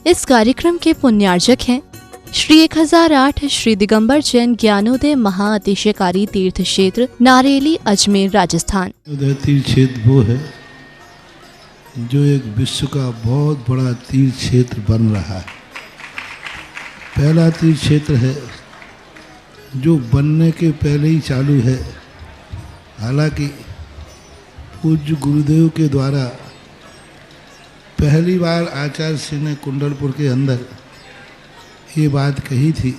इस कार्यक्रम के पुण्यार्जक हैं श्री 1008 श्री दिगंबर जैन ज्ञानोदय महाअतिशयकारी तीर्थ क्षेत्र नारेली अजमेर राजस्थान। तीर्थ क्षेत्र वो है जो एक विश्व का बहुत बड़ा तीर्थ क्षेत्र बन रहा है। पहला तीर्थ क्षेत्र है जो बनने के पहले ही चालू है। हालांकि पूज्य गुरुदेव के द्वारा पहली बार आचार्य श्री ने कुंडलपुर के अंदर ये बात कही थी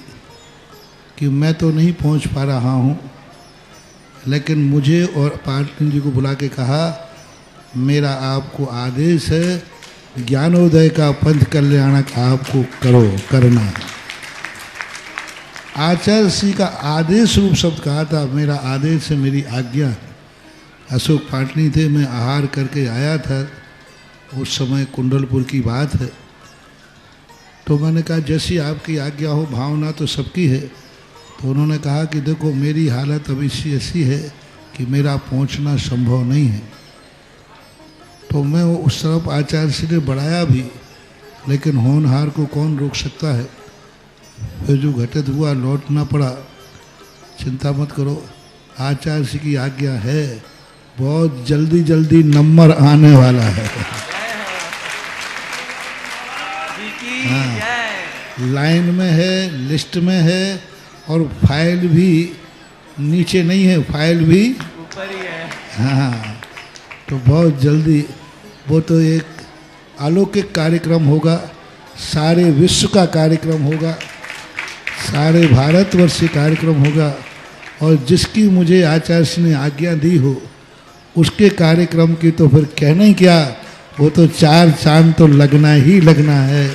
कि मैं तो नहीं पहुंच पा रहा हूं, लेकिन मुझे और पाटनी जी को बुला के कहा मेरा आपको आदेश है, ज्ञानोदय का पंथ कल्याणक आपको करना है। आचार्य श्री का आदेश रूप शब्द कहा था, मेरा आदेश है, मेरी आज्ञा है। अशोक पाटनी थे, मैं आहार करके आया था, उस समय कुंडलपुर की बात है। तो मैंने कहा जैसी आपकी आज्ञा हो, भावना तो सबकी है। तो उन्होंने कहा कि देखो मेरी हालत अभी ऐसी है कि मेरा पहुंचना संभव नहीं है। तो मैं उस तरफ आचार्य श्री ने बढ़ाया भी, लेकिन होनहार को कौन रोक सकता है। फिर जो घटित हुआ लौटना पड़ा। चिंता मत करो, आचार्य श्री की आज्ञा है, बहुत जल्दी जल्दी नंबर आने वाला है। हाँ, लाइन में है, लिस्ट में है, और फाइल भी नीचे नहीं है, फाइल भी ऊपर ही है। हाँ, तो बहुत जल्दी वो तो एक अलौकिक कार्यक्रम होगा, सारे विश्व का कार्यक्रम होगा, सारे भारतवर्ष का कार्यक्रम होगा। और जिसकी मुझे आचार्य ने आज्ञा दी हो उसके कार्यक्रम की तो फिर कहना ही क्या, वो तो 4 चांद तो लगना ही लगना है।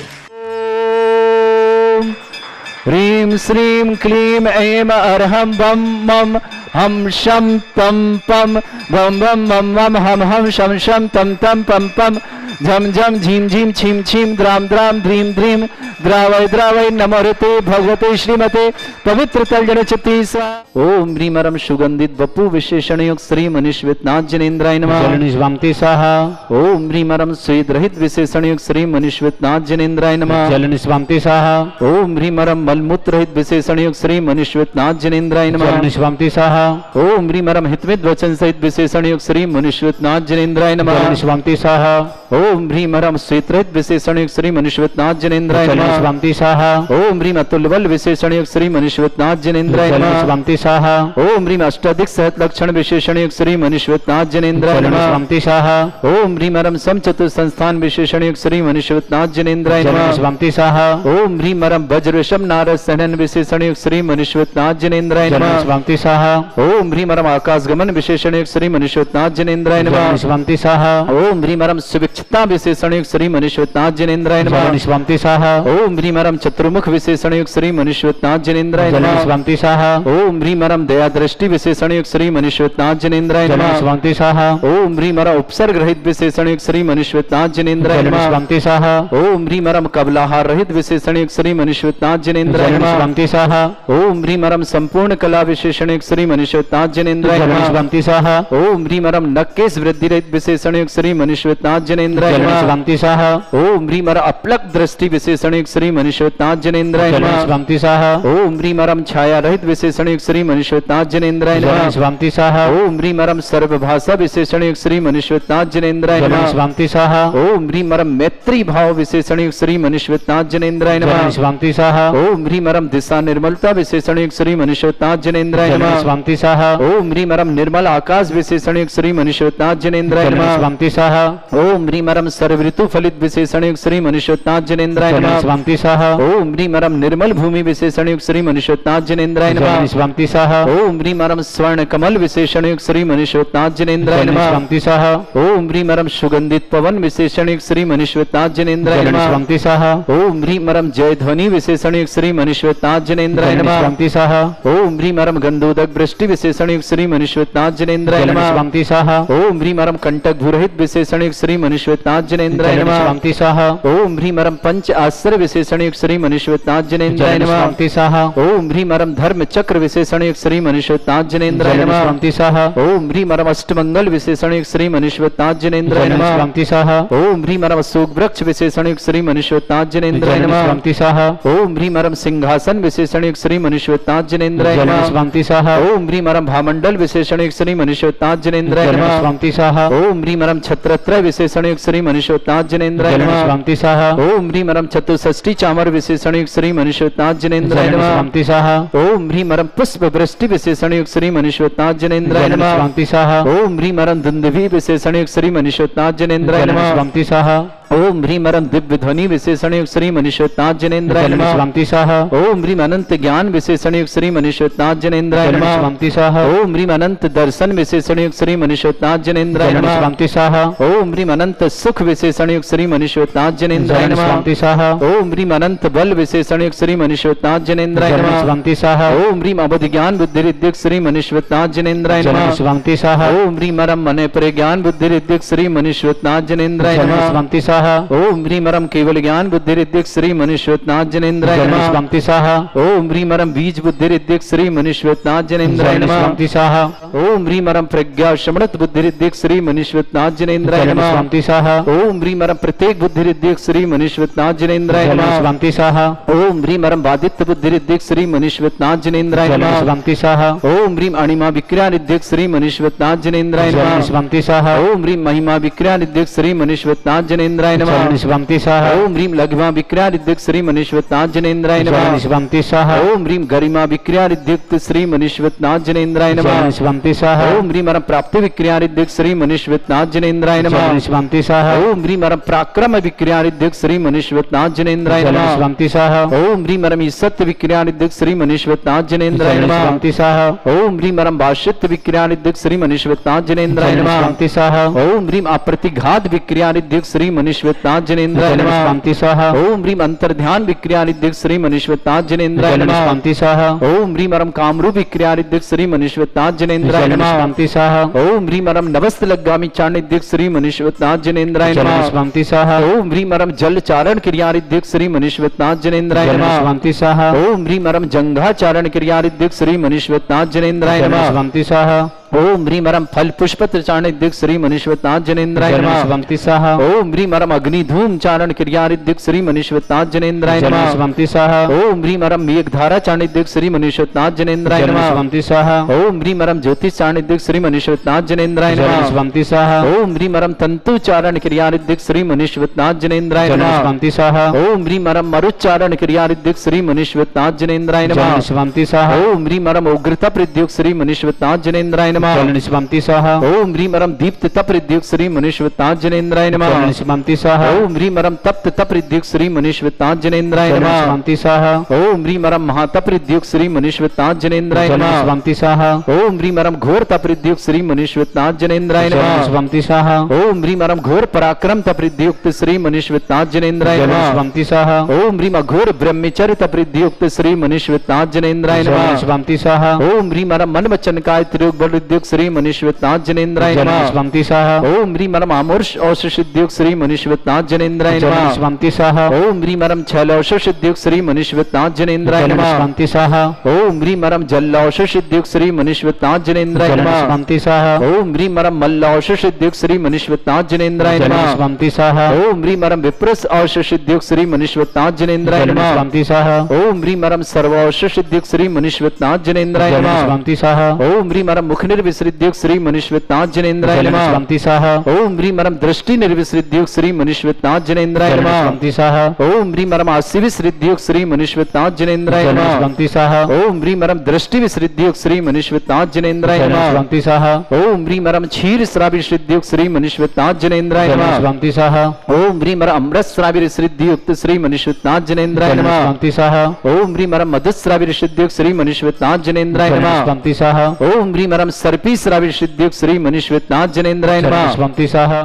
ह्रीं श्रीं क्लीं ऐं अर्हं बम मम हम शम पम पम बम बम बम बम हम शम शम तम तम पम पम झम झम झीम झीम छीम छीम द्राम द्राम ध्रीम ध्रीम द्रावय द्रावय नमोरते भगवते श्रीमते पवित्र तलजन चित्ती स्वाहा। ओम ह्रीं परम सुगंधित बपु विशेषण युक्त श्री मनीश्वितनाथ जनेन्द्राय नमः। जलनिस्वामते स्वाहा। ओम ह्रीं परम स्वेद रहित विशेषण युक्त श्री मनीश्वितनाथ जनेन्द्राय नमः। जलनिस्वामते स्वाहा। ओम ह्रीं परम मलमूत्र रहित विशेषण युक्त श्री मनीश्वितनाथ जनेन्द्राय नमः। जलनिस्वामते स्वाहा। ओम ह्रीं परम हितविद वचन सहित विशेषण युक्त श्री मनीश्वितनाथ जनेन्द्राय नमः। जलनिस्वामते स्वाहा। ओम ह्रीं परम श्वेत रहित विशेषण युक्त श्री मनीश्वितनाथ जनेन्द्राय नमः। जलनिस्वामते स्वाहा। ओम ह्रीं अतुल बल विशेषण युक्त श्री मनीश्वितनाथ जनेन्द्राय नमः। जलनिस्वामते स्वाहा। ओम ह्रीं अष्टाधिक सहत लक्षण विशेषण युक्त श्री मनीश्वितनाथ जनेन्द्राय नमः। जलनिस्वामते स्वाहा। ओम ह्रीं परम समचतुर संस्थान विशेषण युक्त श्री मनीश्वितनाथ जनेन्द्राय नमः। जलनिस्वामते स्वाहा। ओम ह्रीं परम वज्र ऋषभ नारद सहनन विशेषण युक्त श्री मनीश्वितनाथ जनेन्द्राय नमः। जलनिस्वामते स्वाहा। ओम ह्रीं परम आकाश गमन विशेषण युक्त श्री मनीश्वितनाथ जनेन्द्राय नमः। जलनिस्वामते स्वाहा। ओम ह्रीं परम सुविक्षता विशेषण युक्त श्री मनीश्वितनाथ जनेन्द्राय नमः। जलनिस्वामते स्वाहा। ओम ह्रीं परम चतुर्मुख विशेषण युक्त श्री मनीश्वितनाथ जनेन्द्राय नमः। जलनिस्वामते स्वाहा। ओम ह्रीं परम दया दृष्टि विशेषण युक्त श्री मनीश्वितनाथ जनेन्द्राय नमः। जलनिस्वामते स्वाहा। ओम ह्रीं परम उपसर्ग रहित विशेषण युक्त श्री मनीश्वितनाथ जनेन्द्राय नमः। जलनिस्वामते स्वाहा। ओम ह्रीं परम कबलाहार रहित विशेषण युक्त श्री मनीश्वितनाथ जनेन्द्राय नमः। जलनिस्वामते स्वाहा। ओम ह्रीं परम संपूर्ण कला विशेषण युक्त श्री मनीश्वितनाथ जनेन्द्राय नमः। जलनिस्वामते स्वाहा। ओम ह्रीं परम नक्केश वृद्धि रहित विशेषण युक्त श्री मनीश्वितनाथ जनेन्द्राय नमः। जलनिस्वामते स्वाहा। ओम ह्रीं परम अपलक दृष्टि विशेषण युक्त श्री मनीश्वितनाथ जनेन्द्राय नमः। जलनिस्वामते स्वाहा। ओम ह्रीं परम छाया रहित विशेषण युक्त श्री मनीश्वितनाथ जनेन्द्राय नमः। जलनिस्वामते स्वाहा। ओम ह्रीं परम सर्वभाषा विशेषण युक्त श्री मनीश्वितनाथ जनेन्द्राय नमः। जलनिस्वामते स्वाहा। ओम ह्रीं परम मैत्री भाव विशेषण युक्त श्री मनीश्वितनाथ जनेन्द्राय नमः। जलनिस्वामते स्वाहा। ओम ह्रीं परम दिशा निर्मलता विशेषण युक्त श्री मनीश्वितनाथ जनेन्द्राय नमः। जलनिस्वामते स्वाहा। ओम ह्रीं परम निर्मल आकाश विशेषण युक्त श्री मनीश्वितनाथ जनेन्द्राय नमः। जलनिस्वामते स्वाहा। ओम ह्रीं परम सर्व ऋतु फलित विशेषण युक्त श्री मनीश्वितनाथ जनेन्द्राय नमः। जलनिस्वामते स्वाहा। ओम ह्रीं परम निर्मल भूमि विशेषण युक्त श्री मनीश्वितनाथ जनेन्द्राय नमः। जलनिस्वामते स्वाहा। ओम ह्रीं परम स्वर्ण कमल विशेषण युक्त श्री मनीश्वितनाथ जनेन्द्राय नमः। जलनिस्वामते स्वाहा। ओम ह्रीं परम सुगंधित पवन विशेषण युक्त श्री मनीश्वितनाथ जनेन्द्राय नमः। जलनिस्वामते स्वाहा। ओम ह्रीं परम जय ध्वनि विशेषण युक्त श्री मनीश्वितनाथ जनेन्द्राय नमः। जलनिस्वामते स्वाहा। ओम ह्रीं परम गंधोदक वृष्टि विशेषण युक्त श्री मनीश्वितनाथ जनेन्द्राय नमः। जलनिस्वामते स्वाहा। ओम ह्रीं परम कंटक भूरहित विशेषण युक्त श्री मनुष्यत्वाज्जनेन्द्राय नमः। स्वामी स्वाहा ओम ह्रीं मरम पंच आश्रय विशेषण युक्त श्री मनुष्यत्वाज्जनेन्द्राय नमः। स्वामी स्वाहा ओम ह्रीं मरम धर्म चक्र विशेषण युक्त श्री मनुष्यत्वाज्जनेन्द्राय नमः। स्वामी स्वाहा ओम ह्रीं मरम अष्टमंगल विशेषण युक्त श्री मनुष्यत्वाज्जनेन्द्राय नमः। स्वामी स्वाहा ओम ह्रीं मरम अशोक वृक्ष विशेषण युक्त श्री मनुष्यत्वाज्जनेन्द्राय नमः। स्वामी स्वाहा ओम ह्रीं मरम सिंहासन विशेषण युक्त श्री मनुष्यत्वाज्जनेन्द्राय नमः। स्वामी स्वाहा ओम ह्रीं मरम भामंडल विशेषण युक्त श्री मनुष्यत्वाज्जनेन्द्राय नमः। स्वामी स्वाहा ओम ह्रीं मरम छत्रत्रय विशेषण युक्त श्री मनुष्यत्वाज्जनेन्द्राय नमः। स्वामी स्वाहा ओम ह्रीं मरम चतुष्षष्टि चामर विशेषण युक्त श्री मनुष्यत्वाज्जनेन्द्राय नमः। स्वामी स्वाहा ओम ह्रीं मरम पुष्प वृष्टि विशेषण युक्त श्री मनुष्यत्वाज्जनेन्द्राय नमः। स्वामी स्वाहा ओम ह्रीं मरम दुंदुभि विशेषण युक्त श्री मनुष्यत्वाज्जनेन्द्राय नमः। स्वामी स्वाहा ओम ह्रीं मरम दिव्य ध्वनि विशेषण युक्त श्री मनुष्यत्वाज्जनेन्द्राय नमः। स्वामी स्वाहा ओम ह्रीं अनंत ज्ञान विशेषण युक्त श्री मनुष्यत्वाज्जनेन्द्राय नमः। स्वामी स्वाहा ओम ह्रीं अनंत दर्शन विशेषण युक्त श्री मनुष्यत्वाज्जनेन्द्राय नमः। स्वामी स्वाहा ओम ह्रीं अनंत सुख विशेषण युक्त श्री मनुष्यत्वाज्जनेन्द्राय नमः। स्वामी स्वाहा ओम ह्रीं अनंत बल विशेषण युक्त श्री मनुष्यत्वाज्जनेन्द्राय नमः। स्वामी स्वाहा ओम ह्रीं अवधि ज्ञान बुद्धि रिद्धिक श्री मनुष्यत्वाज्जनेन्द्राय नमः। स्वामी स्वाहा ओम ह्रीं मरम मन प्रज्ञान बुद्धि रिद्धिक श्री मनुष्यत्वाज्जनेन्द्राय नमः। स्वामी स्वाहा ओम ह्रीं मरम केवल ज्ञान बुद्धि रिद्धिक श्री मनुष्यत्वाज्जनेन्द्राय नमः। स्वामी स्वाहा ओम ह्रीं मरम बीज बुद्धि रिद्धिक श्री मनुष्यत्वाज्जनेन्द्राय नमः। स्वामी स्वाहा ओम ह्रीं मरम प्रज्ञा श्रमणत बुद्धि रिद्धिक श्री मनुष्यत्वाज्जनेन्द्राय नमः। स्वामी स्वाहा ओम ह्रीं मरम प्रत्येक बुद्धि रिद्धिक श्री मनुष्यत्वाज्जनेन्द्राय नमः। स्वामी स्वाहा ओम ह्रीं मरम बाधित्य बुद्धि रिद्धिक श्री मनुष्यत्वाज्जनेन्द्राय नमः। स्वामी स्वाहा ओम ह्रीं अणिमा विक्रिया रिद्धिक श्री मनुष्यत्वाज्जनेन्द्राय नमः। स्वामी स्वाहा ओम ह्रीं महिमा विक्रिया रिद्धिक श्री मनुष्यत्वाज्जनेन्द्राय नमः। स्वामी स्वाहा ओम ह्रीं लघ्वा विक्रिया रिद्धिक श्री मनुष्यत्वाज्जनेन्द्राय नमः। स्वामी स्वाहा ओम ह्रीं गरिमा विक्रिया रिद्धिक श्री मनुष्यत्वाज्जनेन्द्राय नमः। स्वामी स्वाहा ओम ह्रीं मरम प्राप्ति विक्रिया रिद्धिक श्री मनुष्यत्वाज्जनेन्द्राय नमः। स्वामी स्वाहा ओम ह्रीं मरम पराक्रम विक्रिया रिद्धिक श्री मनुष्यत्वाज्जनेन्द्राय नमः। स्वामी स्वाहा ओम ह्रीं मरम सत्य विक्रिया रिद्धिक श्री मनुष्यत्वाज्जनेन्द्राय नमः। स्वामी स्वाहा ओम ह्रीं मरम भाष्यत्व विक्रिया रिद्धिक श्री मनुष्यत्वाज्जनेन्द्राय नमः। स्वामी स्वाहा ओम ह्रीं अप्रतिघात विक्रिया रिद्धिक श्री मनुष्यत्वाज्जनेन्द्राय नमः। स्वामी स्वाहा ओम ह्रीं अंतर्ध्यान विक्रिया रिद्धिक श्री मनुष्यत्वाज्जनेन्द्राय नमः। स्वामी स्वाहा ओम ह्रीं मरम कामरूप विक्रिया रिद्धिक श्री मनुष्यत्वाज्जनेन्द्राय नमः। स्वामी स्वाहा ओम ह्रीं मरम नवस्त लग्गामी चाणिद्धिक श्री मनुष्यत्वाज्जनेन्द्राय नमः। स्वामी स्वाहा ओम ह्रीं मरम जल चारण क्रिया रिद्धिक श्री मनुष्यत्वाज्जनेन्द्राय नमः। स्वामी स्वाहा ओम ह्रीं मरम जंघा चारण क्रिया रिद्धिक श्री मनुष्यत्वाज्जनेन्द्राय नमः। स्वामी स्वाहा ओम ह्रीं मरम फल पुष्प चारण रिद्धिक श्री मनुष्यत्वाज्जनेन्द्राय नमः। स्वामी स्वाहा ओम ह्रीं मरम अग्नि धूम चारण क्रिया रिद्धिक श्री मनुष्यत्वाज्जनेन्द्राय नमः। स्वामी स्वाहा ओम ह्रीं मरम मेघधारा चाणिद्धिक श्री मनुष्यत्वाज्जनेन्द्राय नमः। स्वामी स्वाहा ओम ह्रीं मरम ज्योतिष चाणिद्धिक श्री मनुष्यत्वाज्जनेन्द्राय नमः। स्वामी स्वाहा ओम ह्रीं मरम तंतु चारण क्रिया रिद्धिक श्री मनुष्यत्वाज्जनेन्द्राय नमः। स्वामी स्वाहा ओम ह्रीं मरम मरुच्चारण क्रिया रिद्धिक श्री मनुष्यत्वाज्जनेन्द्राय नमः। स्वामी स्वाहा ओम ह्रीं मरम उग्रता प्रद्युक्त श्री मनुष्यत्वाज्जनेन्द्राय नमः। स्वामी स्वाहा ओम ह्रीं मरम दीप्त तप प्रद्युक्त श्री मनुष्यत्वाज्जनेन्द्राय नमः। स्वामी स्वाहा ओम ह्रीं मरम तप्त तप प्रद्युक्त श्री मनुष्यत्वाज्जनेन्द्राय नमः। स्वामी स्वाहा ओम ह्रीं मरम महातप प्रद्युक्त श्री मनुष्यत्वाज्जनेन्द्राय नमः। स्वामी स्वाहा ओम ह्रीं मरम घोर तप प्रद्युक्त श्री मनुष्यत्वाज्जनेन्द्राय नमः। स्वामी स्वाहा ओम ह्रीं मरम घोर पराक्रम तप प्रद्युक्त श्री मनुष्यत्वाज्जनेन्द्राय नमः। स्वामी स्वाहा ओम ह्रीं अघोर ब्रह्मचर्य तप प्रद्युक्त श्री मनुष्यत्वाज्जनेन्द्राय नमः। स्वामी स्वाहा ओम ह्रीं मरम मन वचन काय त्रियोग बल रिद्युक्त श्री मनुष्यत्वाज्जनेन्द्राय नमः। स्वामी स्वाहा ओम ह्रीं मरम आमोर्ष औषध सिद्धियुक्त श्री मनुष्यत्वाज्जनेन्द्राय नमः। स्वामी स्वाहा ओम ह्रीं मरम छलौषध सिद्धियुक्त श्री मनुष्यत्वाज्जनेन्द्राय नमः। स्वामी स्वाहा ओम ह्रीं मरम जलौषध सिद्धियुक्त श्री मनुष्यत्वाज्जनेन्द्राय नमः। स्वामी स्वाहा ओम ह्रीं मरम मल्लौषध सिद्धियुक्त श्री मनुष्यत्वाज्जनेन्द्राय नमः। स्वामी स्वाहा ओम ह्रीं मरम विप्रस औषध सिद्धियुक्त श्री मनुष्यत्वाज्जनेन्द्राय नमः। स्वामी स्वाहा ओम ह्रीं मरम सर्वौषध सिद्धियुक्त श्री मनुष्यत्वाज्जनेन्द्राय नमः। स्वामी स्वाहा ओम ह्रीं मरम मुख निर्विसृद्धियुक्त श्री मनुष्यत्वाज्जनेन्द्राय नमः। स्वामी स्वाहा ओम ह्रीं मरम दृष्टि निर्विसृद्धियुक्त श्री मनुष्यत्वाज्जनेन्द्राय नमः। स्वामी स्वाहा ओम ह्रीं मरम आस्य विसृद्धियुक्त श्री मनुष्यत्वाज्जनेन्द्राय नमः। स्वामी स्वाहा ओम ह्रीं मरम दृष्टि विसृद्धियुक्त श्री मनुष्यत्वाज्जनेन्द्राय नमः। स्वामी स्वाहा ओम ह्रीं मरम क्षीर श्रावी सिद्धियुक्त श्री मनुष्यत्वाज्जनेन्द्राय नमः। स्वामी स्वाहा ओम ह्रीं मरम अमृत श्रावी सिद्धियुक्त श्री मनुष्यत्वाज्जनेन्द्राय नमः। स्वामी स्वाहा ओम ह्रीं मरम मधुर श्रावी सिद्धियुक्त श्री मनुष्यत्वाज्जनेन्द्राय नमः। स्वामी स्वाहा ओम ह्रीं मरम सर्पी श्रावी सिद्धियुक्त श्री मनुष्यत्वाज्जनेन्द्राय नमः। स्वामी स्वाहा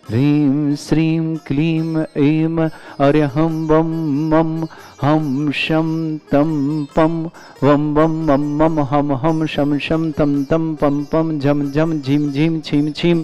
ह्रीं श्रीं क्लीं ऐं अर्हं बं मं हम शं तं पं वं वं मं मं हम शं शं तं तं पं पं झं झं झीं झीं छीं छीं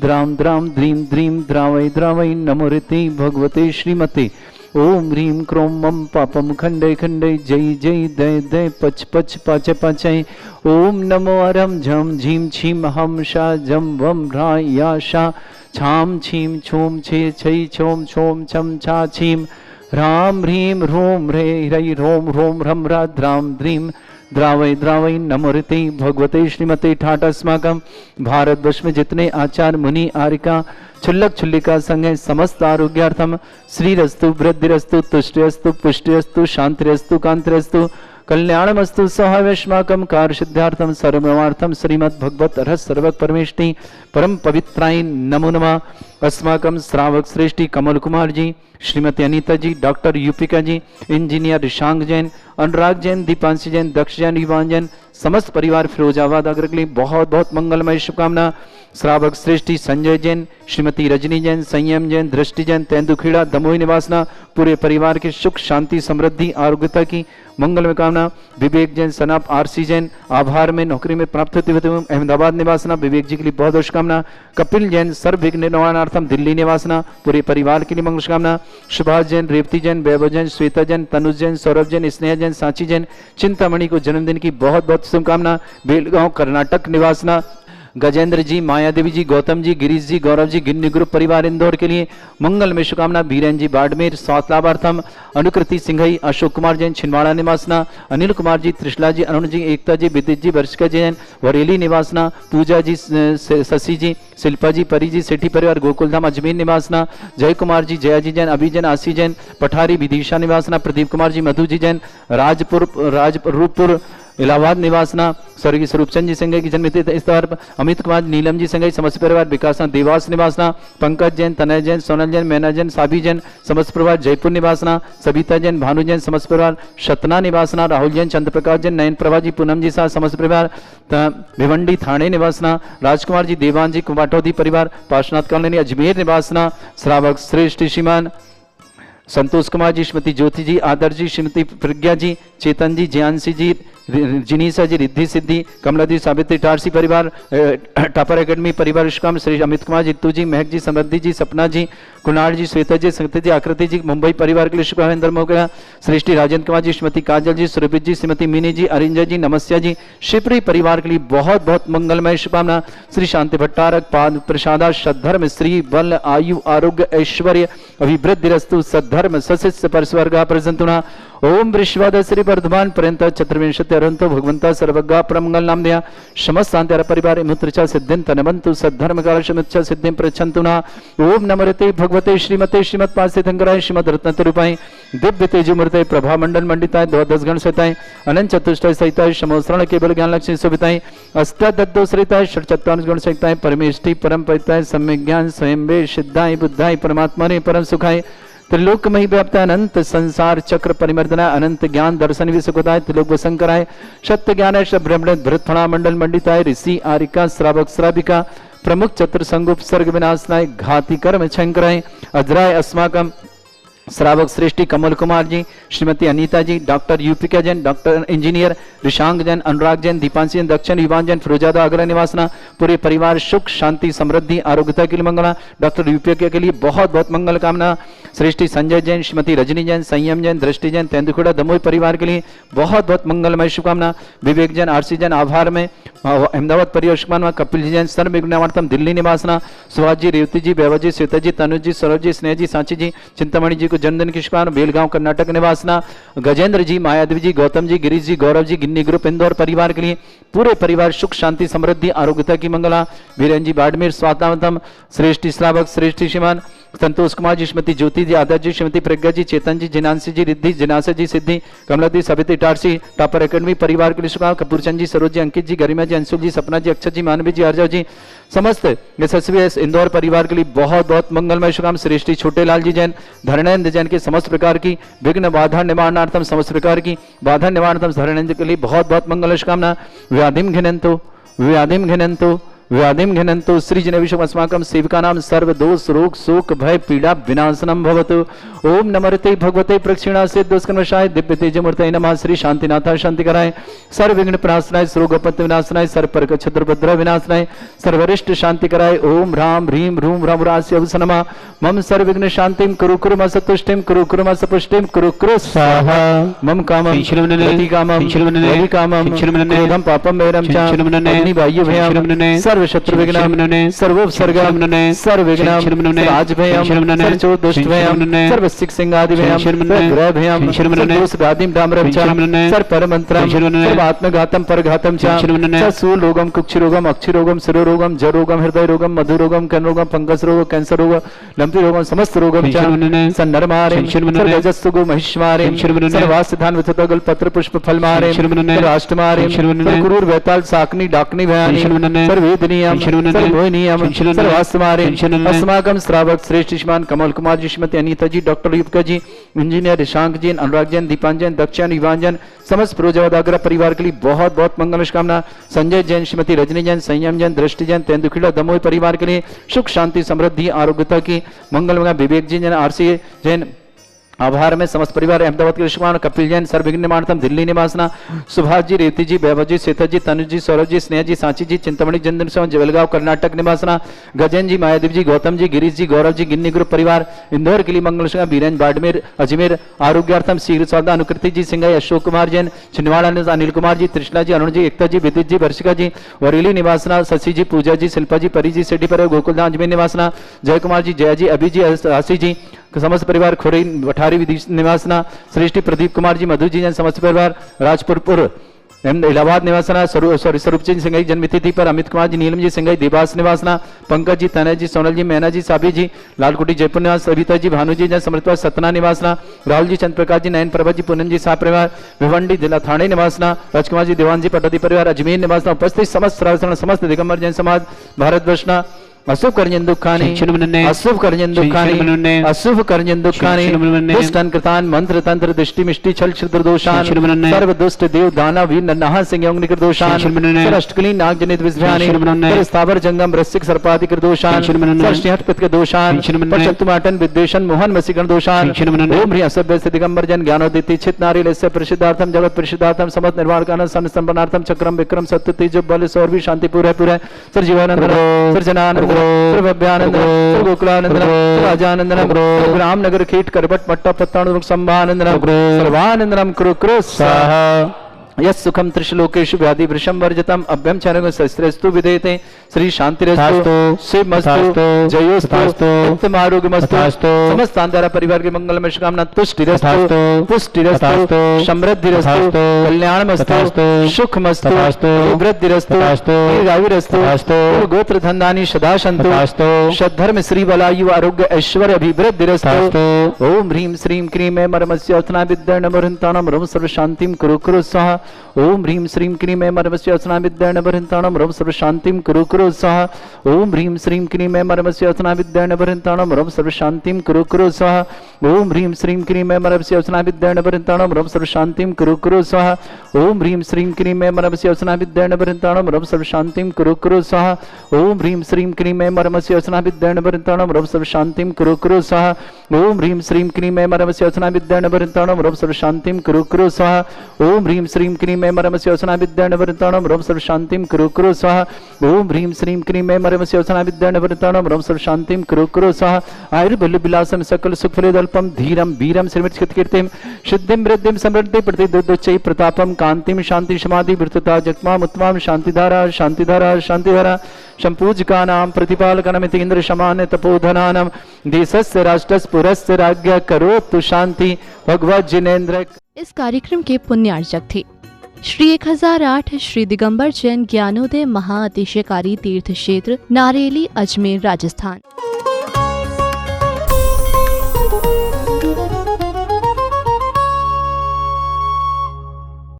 द्रां द्रां द्रीं द्रीं द्रावै द्रावै नमोरिते भगवते श्रीमते ओम ह्रीं क्रों मं पापं खंडे खंडे जय जय दय दय पच पच पाच पाचय ओम नमो अरं झं झीं छीं हम शा झं वं ह्रा या शा छाम छीम छूम छे छै छोम छोम छम छा छीम ह्रां ह्रीं ह्रूं ह्रे ह्रै ह्रों ह्रों ह्रं ह्रा द्रां द्रीं द्रावै द्रावै नमोरिते भगवते श्रीमते ठाट अस्माकं भारतवर्ष में जितने आचार्य मुनि आरिका छुल्लक छुल्लिका संघ है समस्त आरोग्यार्थम श्रीरस्तु वृद्धिरस्तु तुष्टिरस्तु पुष्टिरस्तु शांतिरस्तु कांतिरस्तु कल्याणमस्तु सहायष्माकं कार्य सिद्धार्थम सर्वमार्थम श्रीमद् भगवत रस सर्वक परमेष्टि परम पवित्राय नमो नमः। अस्माकं श्रावक श्रेष्ठी कमल कुमार जी, श्रीमती अनीता जी, डॉक्टर यूपिका जी, इंजीनियर ऋषांग जैन, अनुराग जैन, दीपांशी जैन, दक्ष जैन, युवान जैन, समस्त परिवार फिरोजाबाद अग्र के लिए बहुत बहुत मंगलमय शुभकामना। श्रावक श्रेष्ठी संजय जैन, श्रीमती रजनी जैन, संयम जैन, दृष्टि जैन, तेंदुखेड़ा दमोही निवासना पूरे परिवार के सुख शांति समृद्धि आरोग्यता की मंगलमय कामना। विवेक जैन, सनाप आरसी जैन, आभार में नौकरी में प्राप्त होते हुए अहमदाबाद निवासना, विवेक जी के लिए बहुत बहुत शुभकामना। कपिल जैन, सर्वविघ्न निवारणार्थम दिल्ली निवासना पूरे परिवार के लिए मंगल शुभकामना। सुभाष जैन, रेवती जैन, वैभव जैन, श्वेता जैन, तनुज जैन, सौरभ जैन, स्नेहा जैन, सांची जैन, चिंतामणि को जन्मदिन की बहुत बहुत शुभकामना। बेलगांव कर्नाटक निवासना गजेंद्र जी, माया देवी जी, गौतम जी, गिरीश जी, गौरव जी, गिन्नी ग्रुप परिवार इंदौर के लिए मंगल में शुभकामना। बीरेन जी बाड़मेर स्वास्थ्य लाभार्थम, अनुकृति सिंघई, अशोक कुमार जैन छिंदवाड़ा निवासना, अनिल कुमार जी, त्रिशला जी, अरुण जी, एकता जी, विदित जी, वर्षिका जैन वरेली निवासना, पूजा जी, शशि जी, शिल्पा जी, परी जी, सेठी परिवार गोकुलधाम अजमेर निवासना, जय कुमार जी, जया जी जैन, अभी जैन, आशी जैन, पठारी विदिशा निवासना, प्रदीप कुमार जी, मधु जी जैन, राजपुर इलाहाबाद निवासना, स्वर्गीय स्वरूपचंद जी संघई की जन्मतिथि इस तरह अमित कुमार, नीलम जी संघई, समस्त परिवार विकासना देवास निवासना, पंकज जैन, तनय जैन, सोनल जैन, मैना जैन, साबी जैन, समस्त परिवार जयपुर निवासना, सविता जैन, भानु जैन, समस्त परिवार सतना निवासना, राहुल जैन, चंद्रप्रकाश जैन, नयन प्रभा जी, पूनम जी साथ समस्त परिवार भिवंडी थाने निवासना, राजकुमार जी, देवान जी, कुमाटौदी परिवार पार्श्वनाथ कॉलोनी अजमेर निवासना। श्रावक श्रेष्ठ श्रीमान संतोष कुमार जी, श्रीमती ज्योति जी, आदर जी, श्रीमती प्रज्ञा जी, चेतन जी, ज्ञानसी जी, जिनीसा जी, रिद्धि सिद्धि, कमला जी, सावित्री टारसी परिवार, टापर एकेडमी परिवार शुभकाम, श्री अमित कुमार, जित्तू जी, महक जी, समृद्धि जी, सपना जी, कुणाल जी, श्वेता जी, संगति जी, आकृति जी, मुंबई परिवार के लिए शुभकामना हो गया। श्रेष्ठी राजेंद्र कुमार जी, श्रीमती काजल जी, सुरभित जी, श्रीमती मिनी जी, अरिंजा जी, नमस्या जी, शिवपुरी परिवार के लिए बहुत बहुत मंगलमय शुभकामना। श्री शांति भट्टारक पाद प्रसादा सद्धर्म श्री बल आयु आरोग्य ऐश्वर्य अभिवृद्धि रस्तु सद्धर्म सशिष्य परस्वर्गा प्रसंतुना ओम वृषवाद श्री वर्धमान पर्यंत चतुर्विंशति अरंतो भगवंता सर्वगा प्रमंगल नाम दिया समस्त शांति परिवार मुत्रचा सिद्धिं तनवंतु सद्धर्म काल समुच्च सिद्धिं प्रचंतुना ओम नमरते भगवते श्रीमते श्रीमद पासितंकराय श्रीमद रत्न रूपाय दिव्य तेजमूर्ते प्रभा मंडल मंडिताय द्वादश गण सहिताय अनंत चतुष्टय सहिताय समोसरण केवल ज्ञान लक्ष्मी शोभिताय अष्टादशो सहिताय षट्चत्वांश गुण सहिताय परमेष्टि परम परिताय सम्यक ज्ञान स्वयं वे सिद्धाय बुद्धाय परमात्मा ने परम सुखाय त्रिलोकमयी व्याप्त अनंत संसार चक्र परिमर्दना अनंत ज्ञान दर्शन विसुखदाय त्रिलोक वसंकराय सत्य ज्ञान ब्रह्मण भृतफणा मंडल मंडिताय ऋषि आरिका श्रावक श्राविका प्रमुख चतुर संगुप सर्ग विनाशनाय घाती कर्म छंकराय अजराय अस्माकम श्रावक श्रेष्ठी Kamal Kumar ji, Shrimati Anita ji, doctor Yupika Jain, doctor engineer Rishang Jain, Anurag Jain, Deepanshi Jain, Dakshin Yuvan Jain, फिरोजादा Agra निवासना पूरे परिवार सुख शांति समृद्धि आरोग्यता के लिए मंगला। डॉक्टर यूपिका के लिए बहुत बहुत मंगल कामना। श्रेष्ठी संजय जैन, श्रीमती रजनी जैन, संयम जैन, दृष्टि जैन, तेंदुखेड़ा दमोही परिवार के लिए बहुत बहुत मंगलमय शुभकामना। विवेक जैन, आरसी जैन, आभार में अहमदाबाद परिवार शुभकामना। कपिल जी जैन, सर्वविघ्नार्थम दिल्ली निवासना। सुभाष जी, रेवती जी, वैभव जी, श्वेता जी, तनुज जी, सौरभ जी, स्नेह जी, सांची जी, चिंतामणि जी को जन्मदिन की शुभकामना। बेलगांव कर्नाटक निवासना। गजेंद्र जी, मायादेवी जी, गौतम जी, गिरीश जी, गौरव जी, गिन्नी ग्रुप इंदौर परिवार के लिए पूरे परिवार सुख शांति समृद्धि आरोग्यता की मंगला। वीरेन जी बाड़मेर स्वास्थ्य श्रेष्ठी श्रावक श्रेष्ठी श्रीमान संतोष कुमार जी, श्रीमती ज्योति जी, आदर जी, श्रीमती प्रज्ञा जी, चेतन जी, जिनांशी जी, रिद्धि जिनासा जी, सिद्धि कमला जी, सावित्री टारसी टापर एकेडमी परिवार के लिए शुभकामना। कपूरचंद जी, सरोज जी, अंकित जी, गरिमा जी, अंशुल जी, सपना जी, अक्षत जी, मानवी जी, हरजा जी, समस्त यशस्वी इंदौर परिवार के लिए बहुत बहुत मंगलमय शुभकामना। श्रेष्ठी छोटे लाल जी जैन, धरणेन्द्र जैन के समस्त प्रकार की विघ्न बाधा निवारणार्थम समस्त प्रकार की बाधा निवारणार्थम धरणेन्द्र के लिए बहुत बहुत मंगल शुभकामना। व्याधिम घिनंतो व्याधिम घ्नन्तु सृजनविषम अस्माकं सेवकानां सर्व दोष रोग शोक भय पीड़ा विनाशनम भवतु। ओम नमस्ते भगवते प्रक्षिणासे दोषकर्मशाय दिव्य तेजमूर्तये नमः। श्री शांतिनाथाय शांतिकराय सर्व विघ्न प्रणाशनाय सर्वगोपत्य विनाशनाय सर्व परक छत्रभद्र विनाशनाय सर्वरिष्ट शांतिकराय ओम ह्रां ह्रीं ह्रूं ह्रवरास्य नमः। मम सर्व विघ्न शांतिं कुरु कुरु म सतुष्टिं कुरु कुरु म सपुष्टिं कुरु कुरु स्वाहा। मम कामं गति कामं वैरि कामं क्रोधं पापं वैरं च अग्निवायु भयं सर्व शत्रु विघ्नं सर्वोपसर्गं सर्व विघ्नं राज भयं सर्वचोर दुष्ट भयं सर्व सिक सिंहादि भयं ग्रह भयं सर्वदोष व्याधिं डामरं च सर्व परमंत्रं सर्व आत्मघातं परघातं च सूल रोगं कुक्षि रोगं अक्षि रोगं शिरो रोगं जर रोगं हृदय रोगं मधु रोगं कर्ण रोगं फंगस रोग कैंसर रोग लंपी रोगं समस्त रोगं च सन्नरमारे सर्वजस्तुगो महिष्मारे सर्वासिधान विथतगल पत्र पुष्प फल मारे सर्वाष्टमारे सर्वकुरूर वैताल साकनी डाकनी भयानी सर्ववेदनीयम सर्वमोहनीयम सर्वास्मारे अस्माकं श्रावक श्रेष्ठ श्रीमान कमल कुमार जी श्रीमती अनीता जी डॉक्टर युवका जी इंजीनियर ऋषांक जी अनुराग जैन दीपांजन दक्षिण युवांजन समस्त प्रोजवादाग्रह परिवार के लिए बहुत बहुत मंगल शुभकामना। संजय जैन श्रीमती रजनी जैन संयम जैन दृष्टि जैन तेंदुखिला दमोह परिवार के लिए सुख शांति समृद्धि आरोग्यता की मंगल। विवेक जी जैन आरसी जैन आभार में समस्त परिवार अहमदाबाद के ऋषिमान कपिल जैन सर्वविघ्न निवारणम दिल्ली निवासना सुभाष जी रेवती जी वैभव जी श्वेता जी तनुज जी सौरभ जी स्नेह जी सांची जी चिंतामणि जंदन सिंह जवेलगांव कर्नाटक निवासना गजेन जी मायादेव जी गौतम जी गिरीश जी गौरव जी गिन्नी ग्रुप परिवार इंदौर के लिए मंगल सिंह बीरन बाड़मेर अजमेर आरोग्यार्थम शीघ्र सौदा अनुकृति जी सिंह अशोक कुमार जैन छिंदवाड़ा अनिल कुमार जी त्रिशला जी अरुण जी एकता जी विदित जी वर्षिका जी वरेली निवासना शशि जी पूजा जी शिल्पा जी परी जी सेठी पर गोकुलधाम अजमेर निवासना जय कुमार जी जया जी अभी जी आशी जी समस्त परिवार खोरई वठारी निवासना सृष्टि प्रदीप कुमार जी मधु जी जैन समस्त परिवार राजपुरपुर इलाहाबाद निवासना स्वरूप जी सिंह जन्मतिथि पर अमित कुमार जी नीलम जी सिंह देवास निवासना पंकज जी तनय जी सोनल जी मैना जी साबी जी लालकुटी जयपुर निवास सविता जी भानु जी जैन समृत सतना निवासना राहुल जी चंद्र प्रकाश जी नयन प्रभा जी पूनम जी साह परिवार भिवंडी जिला थाने निवासना राजकुमार जी देवान जी पटौदी परिवार अजमेर निवासना उपस्थित समस्त श्रावण समस्त दिगंबर जैन समाज भारत वर्षना अशुभ कर्जन दुखानी अशुभ कर्जन दुखानी अशुभ कर्जन दुखानी दुष्टन कृतान मंत्र तंत्र दृष्टि मिष्टि छल छिद्र दोषान सर्व दुष्ट देव दाना वीर नन्हा सिंह निकृत दोषान सर्वष्टकली नाग जनित विज्ञानी स्थावर जंगम रसिक सर्पाधिक दोषान सर्वष्टिहट पितक दोषान परशक्तुमाटन विद्वेषण मोहन वसीकरण दोषान ओम ह्री असभ्य से दिगंबर जन ज्ञानोदिति चित नारी लस्य परिषदार्थम जगत परिषदार्थम समस्त निर्वाण कान संपन्नार्थम चक्रम विक्रम सत्य तेज बल सौरभी शांतिपुर है पूरा सर जीवानंद सर जनानंद सर्वभ्यानंद सर्वगोकुलानंद राजानंदनम रामनगर खेट करबट मट्टा पत्ताणु संभानंदनम सर्वानंदनम कुरु कुरु स्वाहा। यस सुखम त्रिशलोकेषु व्याधि वृषम वर्जतम अभ्यम चरणो शस्त्रस्तु विदेते श्री शांतिरस्तु शिवमस्तु जयोस्तु उत्तमारोग्यमस्तु समस्त आंधारा परिवार के मंगलमय शुभकामना तुष्टिरस्तु पुष्टिरस्तु समृद्धिरस्तु कल्याणमस्तु सुखमस्तु वृद्धिरस्तु दीर्घायुरस्तु गोत्र धनधानी सदा सन्तु सद्धर्म श्री बलायु आरोग्य ऐश्वर्य अभिवृद्धिरस्तु। ओम ह्रीं श्रीं क्रीं ऐं मर्मस्य औषधा विद्या नमोहन्ताणं रम सर्व शांतिं कुरु कुरु स्वाहा। ओम ह्रीं श्रीं क्रीं ऐं मर्मस्य औषधा विद्या नमोहन्ताणं रम सर्व शांतिं कुरु कुरु स्वाहा। ओम ह्रीं श्रीं क्रीं ऐं मर्मस्य औषधा विद्या नमोहन्ताणं रम सर्व शांतिं कुरु कुरु स्वाहा। ओम ह्रीं श्रीं क्रीं ऐं मर्मस्य औषधा विद्या नमोहन्ताणं रम सर्व शांतिं कुरु कुरु स्वाहा। ओम ह्रीं श्रीं क्रीं ऐं मर्मस्य औषधा विद्या नमोहन्ताणं रम सर्व शांतिं कुरु कुरु स्वाहा। ओम ह्रीं श्रीं क्रीं ऐं मर्मस्य औषधा विद्या नमोहन्ताणं रम सर्व शांतिं कुरु कुरु स्वाहा। ओम ह्रीं श्रीं क्रीं ऐं मर्मस्य औषधा विद्या नमोहन्ताणं रम सर्व शांतिं कुरु कुरु स्वाहा। ओम ह्रीं श्रीं क्रीं ऐं मर्मस्य औषधा विद्या नमोहन्ताणं रम सर्व शांतिं कुरु कुरु स्वाहा। ओम ह्रीं श्रीं क्रीं ऐं मर्मस्य औषधा विद्या नमोहन्ताणं रम सर्व शांतिं कुरु कुरु स्वाहा। आयुर्बल विलासम सकल सुखफलदल्पम धीरम वीरम श्रीमत्कृतिकीर्तिम सिद्धिं वृद्धिं समृद्धि प्रतिदुच्चै प्रतापम कांतिम शांति समाधि वृत्तता जगमाम उत्तमाम शांतिधारा शांतिधारा शांतिधारा संपूजकानां प्रतिपालकनमिति इंद्र शमान्य तपोधनानां देशस्य राष्ट्रस्य पुरस्य राज्ञ करोतु शांति भगवत जिनेन्द्र। इस कार्यक्रम के पुण्यार्चक थे श्री 1008 श्री दिगंबर जैन ज्ञानोदय महाअतिशयकारी तीर्थ क्षेत्र नारेली अजमेर राजस्थान।